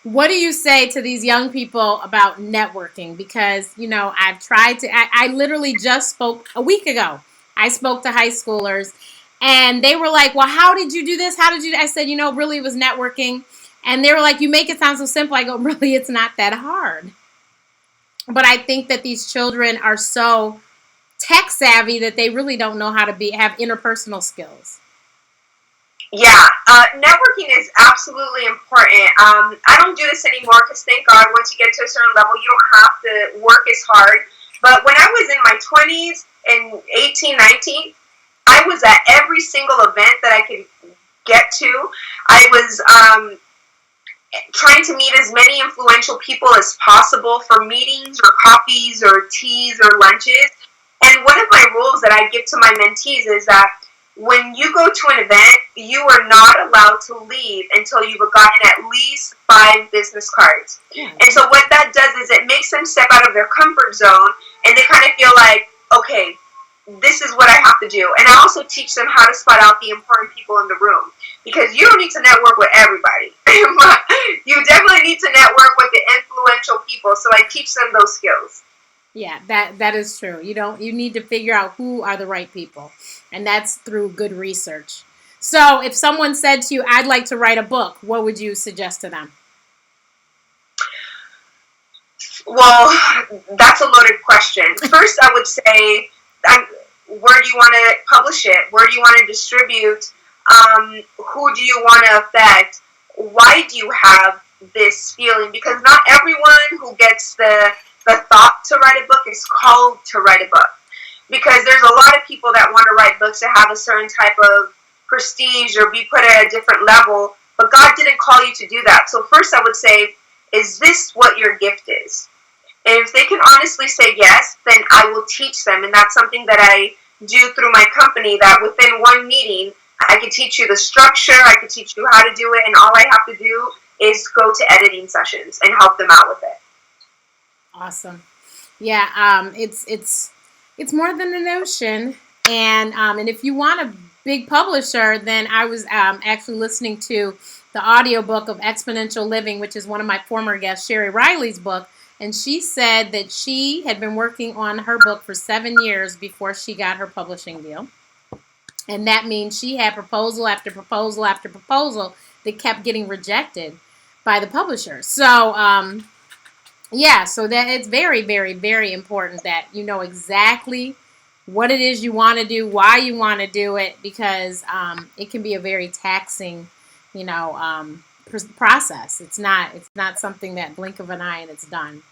What do you say to these young people about networking? Because, I've tried to, I literally just spoke a week ago. I spoke to high schoolers, and they were like, well, how did you do this? How did you? I said, really it was networking. And they were like, you make it sound so simple. I go, really, it's not that hard. But I think that these children are so tech savvy that they really don't know how to have interpersonal skills. Yeah, networking is absolutely important. I don't do this anymore because thank God once you get to a certain level, you don't have to work as hard. But when I was in my 20s and 18, 19, I was at every single event that I could get to. I was trying to meet as many influential people as possible for meetings or coffees or teas or lunches. And one of my rules that I give to my mentees is that when you go to an event, you are not allowed to leave until you've gotten at least 5 business cards. And so what that does is it makes them step out of their comfort zone, and they kind of feel like, okay, this is what I have to do. And I also teach them how to spot out the important people in the room, because you don't need to network with everybody. You definitely need to network with the influential people. So I teach them those skills. Yeah, that is true. You need to figure out who are the right people, and that's through good research. So if someone said to you, I'd like to write a book, what would you suggest to them? Well, that's a loaded question. First, I would say, where do you want to publish it? Where do you want to distribute? Who do you want to affect? Why do you have this feeling? Because not everyone who gets the thought to write a book is called to write a book. Because there's a lot of people that want to write books that have a certain type of prestige or be put at a different level, but God didn't call you to do that. So first I would say, is this what your gift is? And if they can honestly say yes, then I will teach them. And that's something that I do through my company, that within one meeting, I could teach you the structure, I could teach you how to do it, and all I have to do is go to editing sessions and help them out with it. Awesome. Yeah, it's more than an ocean, and if you want a big publisher, then I was actually listening to the audiobook of Exponential Living, which is one of my former guests, Sherry Riley's book, and she said that she had been working on her book for 7 years before she got her publishing deal, and that means she had proposal after proposal after proposal that kept getting rejected by the publisher. So yeah, so that it's very, very, very important that you know exactly what it is you want to do, why you want to do it, because it can be a very taxing, process. It's not something that blink of an eye and it's done.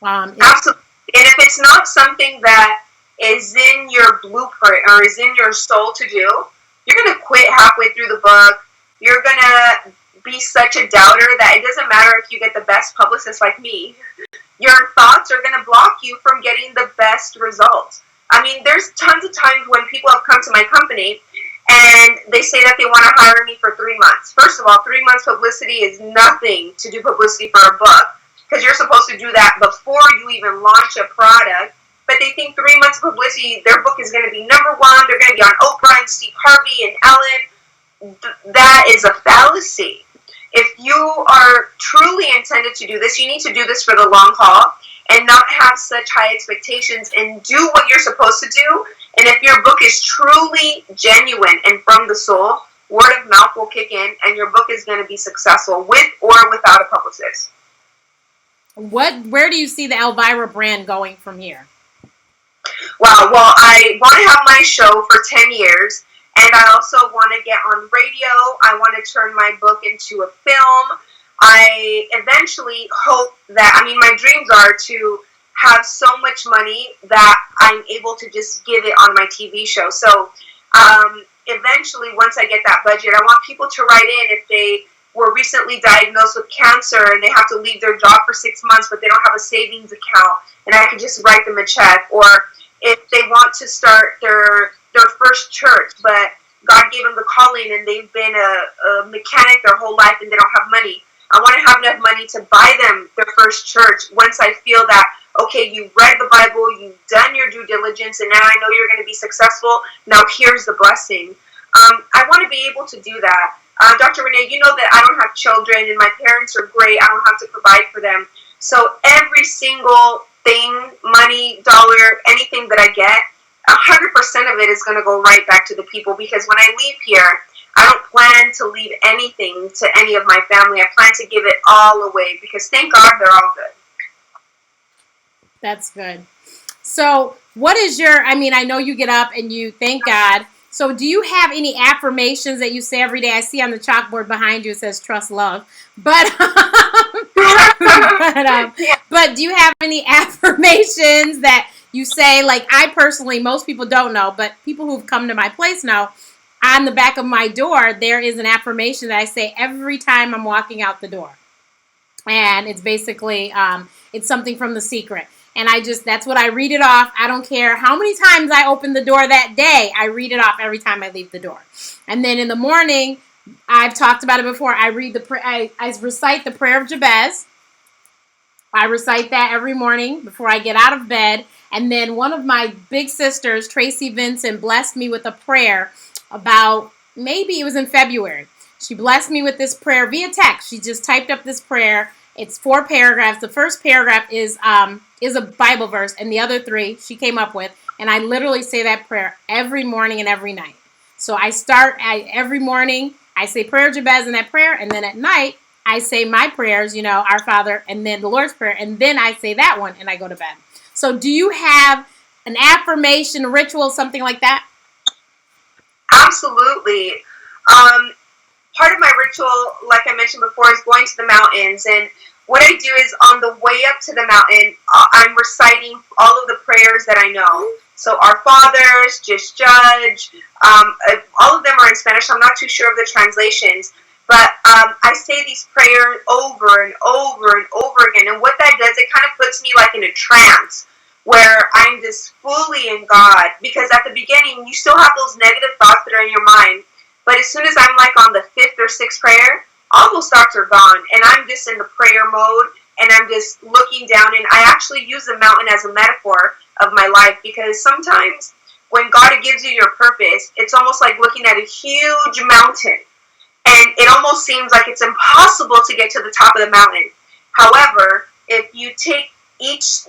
Absolutely. And if it's not something that is in your blueprint or is in your soul to do, you're going to quit halfway through the book. You're going to be such a doubter that it doesn't matter if you get the best publicist like me. Your thoughts are going to block you from getting the best results. I mean, there's tons of times when people have come to my company and they say that they want to hire me for 3 months. First of all, 3 months publicity is nothing to do publicity for a book, because you're supposed to do that before you even launch a product. But they think 3 months of publicity, their book is going to be #1. They're going to be on Oprah and Steve Harvey and Ellen. That is a fallacy. If you are truly intended to do this, you need to do this for the long haul and not have such high expectations, and do what you're supposed to do. And if your book is truly genuine and from the soul, word of mouth will kick in and your book is going to be successful with or without a publicist. Where do you see the Elvira brand going from here? Well, I want to have my show for 10 years. And I also want to get on radio. I want to turn my book into a film. I eventually hope that, my dreams are to have so much money that I'm able to just give it on my TV show. So eventually, once I get that budget, I want people to write in if they were recently diagnosed with cancer and they have to leave their job for 6 months, but they don't have a savings account, and I can just write them a check. Or if they want to start their first church, but God gave them the calling and they've been a mechanic their whole life and they don't have money. I want to have enough money to buy them their first church once I feel that, okay, you've read the Bible, you've done your due diligence, and now I know you're going to be successful. Now here's the blessing. I want to be able to do that. Dr. Renee, you know that I don't have children and my parents are great. I don't have to provide for them. So every single thing, money, dollar, anything that I get, 100% of it is going to go right back to the people, because when I leave here, I don't plan to leave anything to any of my family. I plan to give it all away, because thank God they're all good. That's good. So what is your, I mean, I know you get up and you thank God. So do you have any affirmations that you say every day? I see on the chalkboard behind you, it says trust love. But, but, Yeah. but do you have any affirmations that you say? Like, I personally, most people don't know, but people who've come to my place know, on the back of my door, there is an affirmation that I say every time I'm walking out the door. And it's basically, it's something from The Secret. And that's what I read it off. I don't care how many times I open the door that day. I read it off every time I leave the door. And then in the morning, I've talked about it before. I recite the prayer of Jabez. I recite that every morning before I get out of bed. And then one of my big sisters, Tracy Vincent, blessed me with a prayer about, maybe it was in February. She blessed me with this prayer via text. She just typed up this prayer. It's 4 paragraphs. The first paragraph is a Bible verse, and the other 3 she came up with. And I literally say that prayer every morning and every night. So every morning, I say prayer of Jabez in that prayer, and then at night, I say my prayers, our Father, and then the Lord's Prayer, and then I say that one, and I go to bed. So do you have an affirmation ritual, something like that? Absolutely. Part of my ritual, like I mentioned before, is going to the mountains. And what I do is on the way up to the mountain, I'm reciting all of the prayers that I know. So Our Fathers, Just Judge, all of them are in Spanish. I'm not too sure of the translations. But I say these prayers over and over and over again. And what that does, it kind of puts me like in a trance where I'm just fully in God. Because at the beginning, you still have those negative thoughts that are in your mind. But as soon as I'm like on the 5th or 6th prayer, all those thoughts are gone. And I'm just in the prayer mode. And I'm just looking down. And I actually use the mountain as a metaphor of my life. Because sometimes when God gives you your purpose, it's almost like looking at a huge mountain. And it almost seems like it's impossible to get to the top of the mountain. However, if you just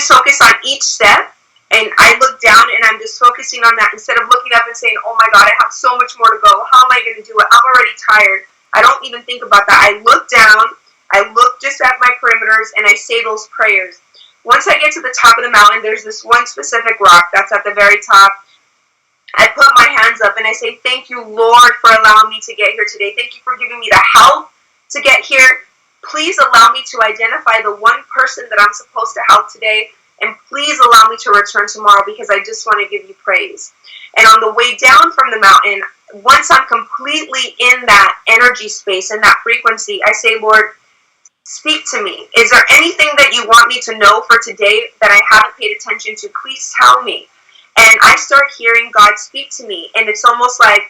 focus on each step, and I look down and I'm just focusing on that instead of looking up and saying, oh my God, I have so much more to go. How am I going to do it? I'm already tired. I don't even think about that. I look down, I look just at my perimeters, and I say those prayers. Once I get to the top of the mountain, there's this one specific rock that's at the very top. I put my hands up and I say, thank you, Lord, for allowing me to get here today. Thank you for giving me the help to get here. Please allow me to identify the one person that I'm supposed to help today. And please allow me to return tomorrow because I just want to give you praise. And on the way down from the mountain, once I'm completely in that energy space, in that frequency, I say, Lord, speak to me. Is there anything that you want me to know for today that I haven't paid attention to? Please tell me. And I start hearing God speak to me. And it's almost like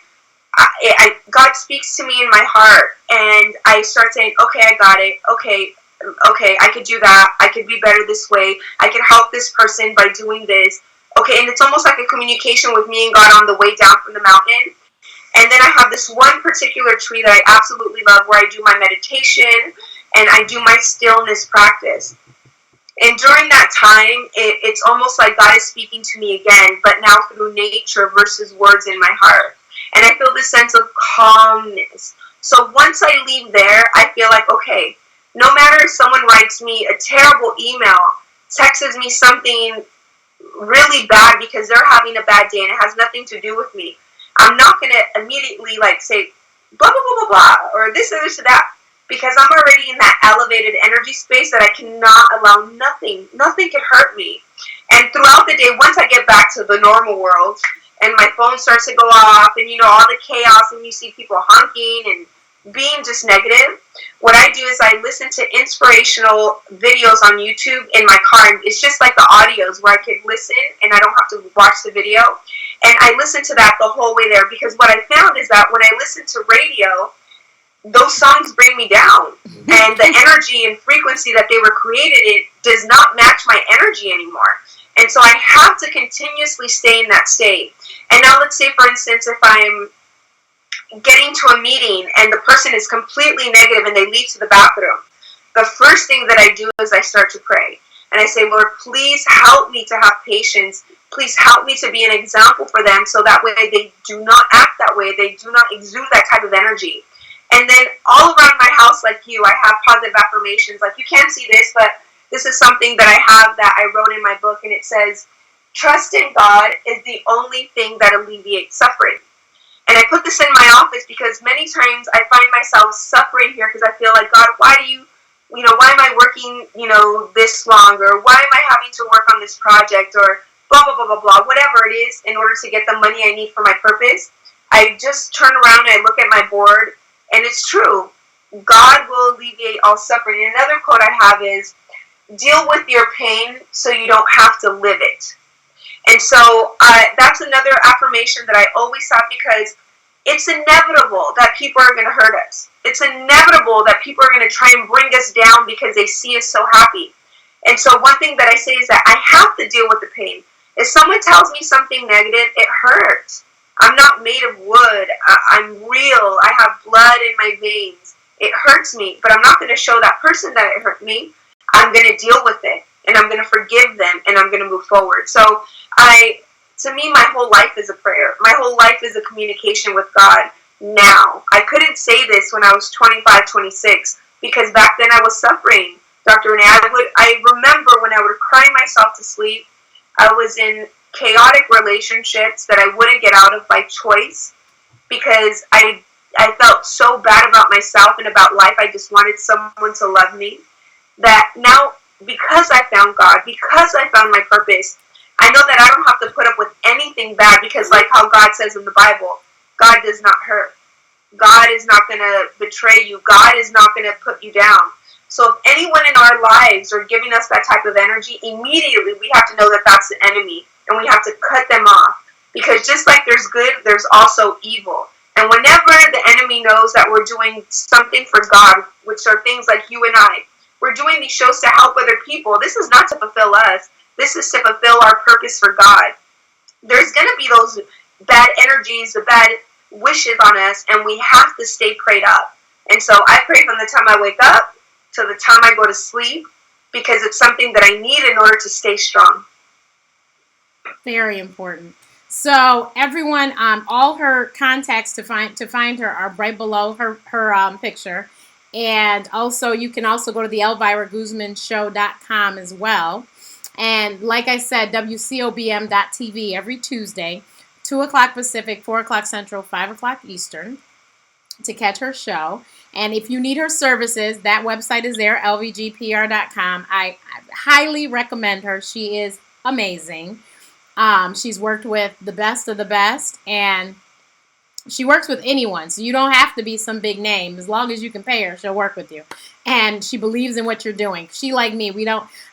God speaks to me in my heart. And I start saying, okay, I got it. Okay, I could do that. I could be better this way. I could help this person by doing this. Okay, and it's almost like a communication with me and God on the way down from the mountain. And then I have this one particular tree that I absolutely love where I do my meditation and I do my stillness practice. And during that time, it's almost like God is speaking to me again, but now through nature versus words in my heart. And I feel this sense of calmness. So once I leave there, I feel like, okay, no matter if someone writes me a terrible email, texts me something really bad because they're having a bad day and it has nothing to do with me, I'm not going to immediately like say, blah, blah, blah, blah, blah, or this or this or that. Because I'm already in that elevated energy space that I cannot allow nothing can hurt me. And throughout the day, once I get back to the normal world and my phone starts to go off and, all the chaos and you see people honking and being just negative, what I do is I listen to inspirational videos on YouTube in my car. And it's just like the audios where I could listen and I don't have to watch the video. And I listen to that the whole way there because what I found is that when I listen to radio, those songs bring me down, and the energy and frequency that they were created in does not match my energy anymore. And so I have to continuously stay in that state. And now let's say, for instance, if I'm getting to a meeting and the person is completely negative and they leave to the bathroom, the first thing that I do is I start to pray. And I say, Lord, please help me to have patience. Please help me to be an example for them so that way they do not act that way. They do not exude that type of energy. And then all around my house, like you, I have positive affirmations. Like, you can't see this, but this is something that I have that I wrote in my book. And it says, trust in God is the only thing that alleviates suffering. And I put this in my office because many times I find myself suffering here because I feel like, God, why am I working, this long? Or why am I having to work on this project? Or blah, blah, blah, blah, blah, whatever it is in order to get the money I need for my purpose. I just turn around and I look at my board, and it's true. God will alleviate all suffering. Another quote I have is, deal with your pain so you don't have to live it. And so that's another affirmation that I always have, because it's inevitable that people are going to hurt us. It's inevitable that people are going to try and bring us down because they see us so happy. And so one thing that I say is that I have to deal with the pain. If someone tells me something negative, it hurts. I'm not made of wood. I'm real. I have blood in my veins. It hurts me, but I'm not going to show that person that it hurt me. I'm going to deal with it, and I'm going to forgive them, and I'm going to move forward. So to me, my whole life is a prayer. My whole life is a communication with God now. I couldn't say this when I was 25, 26, because back then I was suffering. Dr. Renee, I remember when I would cry myself to sleep. I was in chaotic relationships that I wouldn't get out of by choice, because I felt so bad about myself and about life. I just wanted someone to love me. That now, because I found God, because I found my purpose, I know that I don't have to put up with anything bad, because like how God says in the Bible, God does not hurt. God is not going to betray you. God is not going to put you down. So if anyone in our lives are giving us that type of energy, immediately we have to know that that's the enemy, and we have to cut them off. Because just like there's good, there's also evil. And whenever the enemy knows that we're doing something for God, which are things like you and I, we're doing these shows to help other people. This is not to fulfill us. This is to fulfill our purpose for God. There's going to be those bad energies, the bad wishes on us, and we have to stay prayed up. And so I pray from the time I wake up to the time I go to sleep, because it's something that I need in order to stay strong. Very important. So everyone, all her contacts to find her are right below her picture. And also, you can also go to the ElviraGuzmanShow.com as well. And like I said, WCOBM.TV every Tuesday, 2 o'clock Pacific, 4 o'clock Central, 5 o'clock Eastern, to catch her show. And if you need her services, that website is there, lvgpr.com. I highly recommend her. She is amazing. She's worked with the best of the best, and she works with anyone, so you don't have to be some big name. As long as you can pay her, she'll work with you. And she believes in what you're doing. She, like me,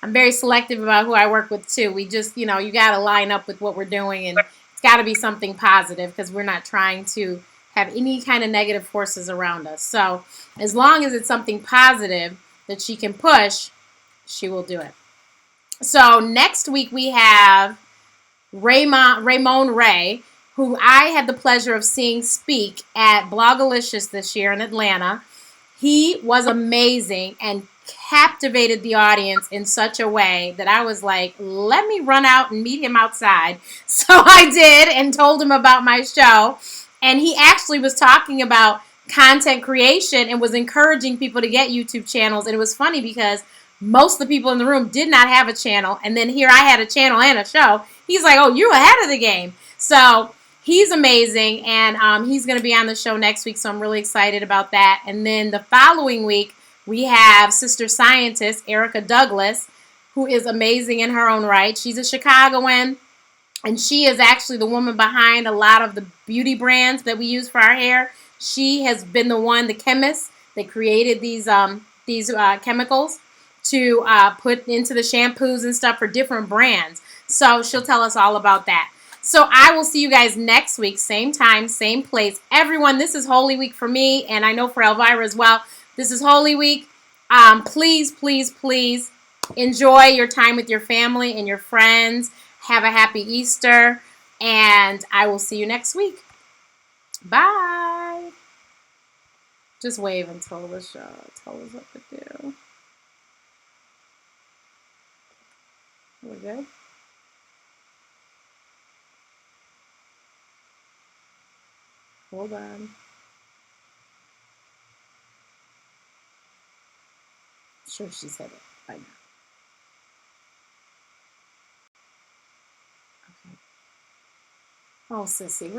I'm very selective about who I work with too. We just, you got to line up with what we're doing, and it's got to be something positive, because we're not trying to have any kind of negative forces around us. So as long as it's something positive that she can push, she will do it. So next week we have Ramon Ray, who I had the pleasure of seeing speak at Blogalicious this year in Atlanta. He was amazing and captivated the audience in such a way that I was like, let me run out and meet him outside. So I did, and told him about my show. And he actually was talking about content creation and was encouraging people to get YouTube channels. And it was funny because most of the people in the room did not have a channel. And then here I had a channel and a show. He's like, oh, you're ahead of the game. So he's amazing, and he's going to be on the show next week, so I'm really excited about that. And then the following week, we have Sister Scientist Erica Douglas, who is amazing in her own right. She's a Chicagoan, and she is actually the woman behind a lot of the beauty brands that we use for our hair. She has been the chemist that created these chemicals to put into the shampoos and stuff for different brands. So she'll tell us all about that. So I will see you guys next week, same time, same place. Everyone, this is Holy Week for me, and I know for Elvira as well. This is Holy Week. Please, please, please enjoy your time with your family and your friends. Have a happy Easter, and I will see you next week. Bye. Just wave and tell us what to do. We're good? Hold on. Sure, she said it by now. Oh, sissy,